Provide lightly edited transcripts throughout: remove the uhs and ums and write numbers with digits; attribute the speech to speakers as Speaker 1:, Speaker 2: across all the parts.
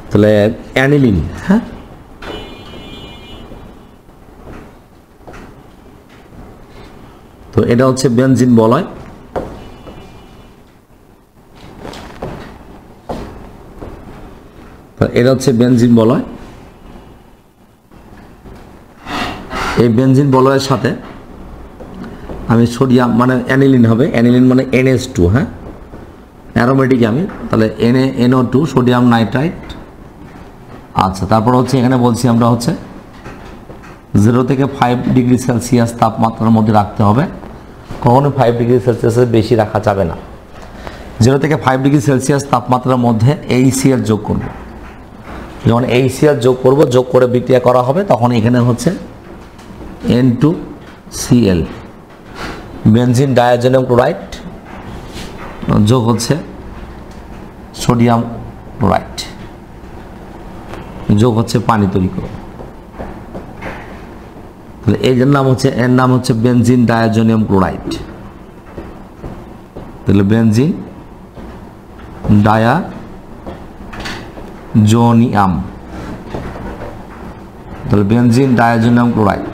Speaker 1: তাহলে অ্যানিলিন, হ্যাঁ, তো এটা হচ্ছে বেনজিন বলয়। এটা হচ্ছে বেনজিন বলয়। এই বেনজিন বলয়ের সাথে আমি সোডিয়াম মানে অ্যানিলিন হবে, অ্যানিলিন মানে NH2, হ্যাঁ, অ্যারোমেটিক অ্যামিন, তাহলে NO2 সোডিয়াম নাইট্রাইট। আচ্ছা, তারপর হচ্ছে এখানে বলছি আমরা হচ্ছে 0 থেকে 5 ডিগ্রি সেলসিয়াস তাপমাত্রার মধ্যে রাখতে হবে। কখনোই 5 ডিগ্রি সেলসিয়াসের বেশি রাখা যাবে না। 0 থেকে 5 ডিগ্রি সেলসিয়াস তাপমাত্রার মধ্যে HCl যোগ করব। যখন HCl যোগ করব, যোগ করে বিক্রিয়া করা হবে, তখন এখানে হচ্ছে N2Cl, বেনজিন ডায়াজোনিয়াম ক্লোরাইড যোগ হচ্ছে সোডিয়াম ক্লোরাইড যোগ হচ্ছে পানি তৈরি করব। তাহলে এর নাম হচ্ছে বেনজিন ডায়াজোনিয়াম ক্লোরাইড। তাহলে বেনজিন ডায়াজোনিয়াম, তাহলে বেনজিন ডায়াজোনিয়াম ক্লোরাইড।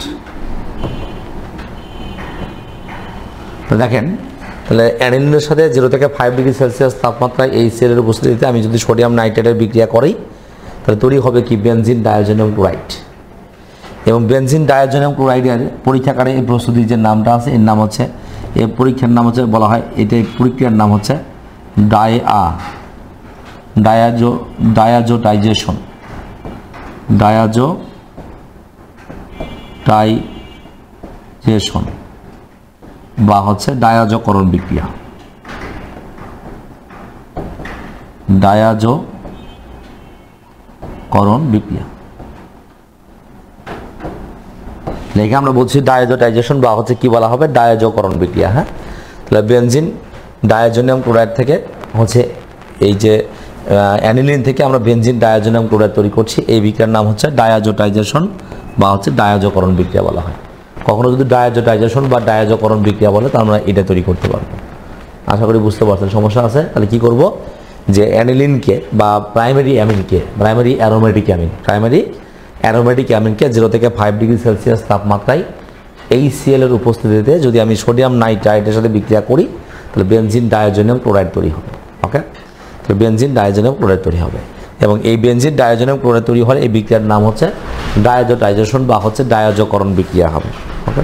Speaker 1: তো দেখেন, তাহলে অ্যানিলিনের সাথে 0 থেকে 5 ডিগ্রি সেলসিয়াস তাপমাত্রায় HCl এর উপস্থিতিতে আমি যদি সোডিয়াম নাইট্রেটের বিক্রিয়া করি, তাহলে তৈরি হবে কি বেনজিন ডায়াজোনিয়াম ক্লোরাইড। এবং বেনজিন ডায়াজোনিয়াম ক্লোরাইডের পরীক্ষাগারে এই প্রস্তুতির যে নামটা আছে, এর নাম হচ্ছে, এই পরীক্ষার নাম হচ্ছে, বলা হয় এটা প্রক্রিয়ার নাম হচ্ছে ডায়াজোটাইজেশন, বা হচ্ছে ডায়াজকরণ বিক্রিয়া, ডায়াজকরণ বিক্রিয়া। লেখে আমরা বলছি ডায়াজোটাইজেশন বা হচ্ছে কি বলা হবে, ডায়াজকরণ বিক্রিয়া, হ্যাঁ। তাহলে বেনজিন ডায়াজোনিয়াম ক্লোরাইড থেকে হচ্ছে এই যে অ্যানিলিন থেকে আমরা বেনজিন ডায়াজোনিয়াম ক্লোরাইড তৈরি করছি, এই বিক্রিয়ার নাম হচ্ছে ডায়াজোটাইজেশন বা হচ্ছে ডায়াজকরণ বিক্রিয়া বলা হয়। কখনো যদি ডায়াজোটাইজেশন বা ডায়াজকরণ বিক্রিয়া বলে, তাহলে আমরা এটা তৈরি করতে পারবো। আশা করি বুঝতে পারছেন। সমস্যা আছে? তাহলে কি করব, যে অ্যানিলিনকে বা প্রাইমারি অ্যারোমেটিক অ্যামিনকে 0 থেকে 5 ডিগ্রি সেলসিয়াস তাপমাত্রায় HCl এর উপস্থিতিতে যদি আমি সোডিয়াম নাইট্রাইটের সাথে বিক্রিয়া করি, তাহলে বেনজিন ডায়াজোনিয়াম ক্লোরাইড তৈরি হবে। ওকে, তাহলে বেনজিন ডায়াজোনিয়াম ক্লোরাইড তৈরি হবে। এবং এই বেনজিন ডায়াজোনিয়াম ক্লোরাইড তৈরি হলে এই বিক্রিয়ার নাম হচ্ছে ডায়াজোটাইজেশন বা হচ্ছে ডায়াজকরণ বিক্রিয়া হবে। ওকে।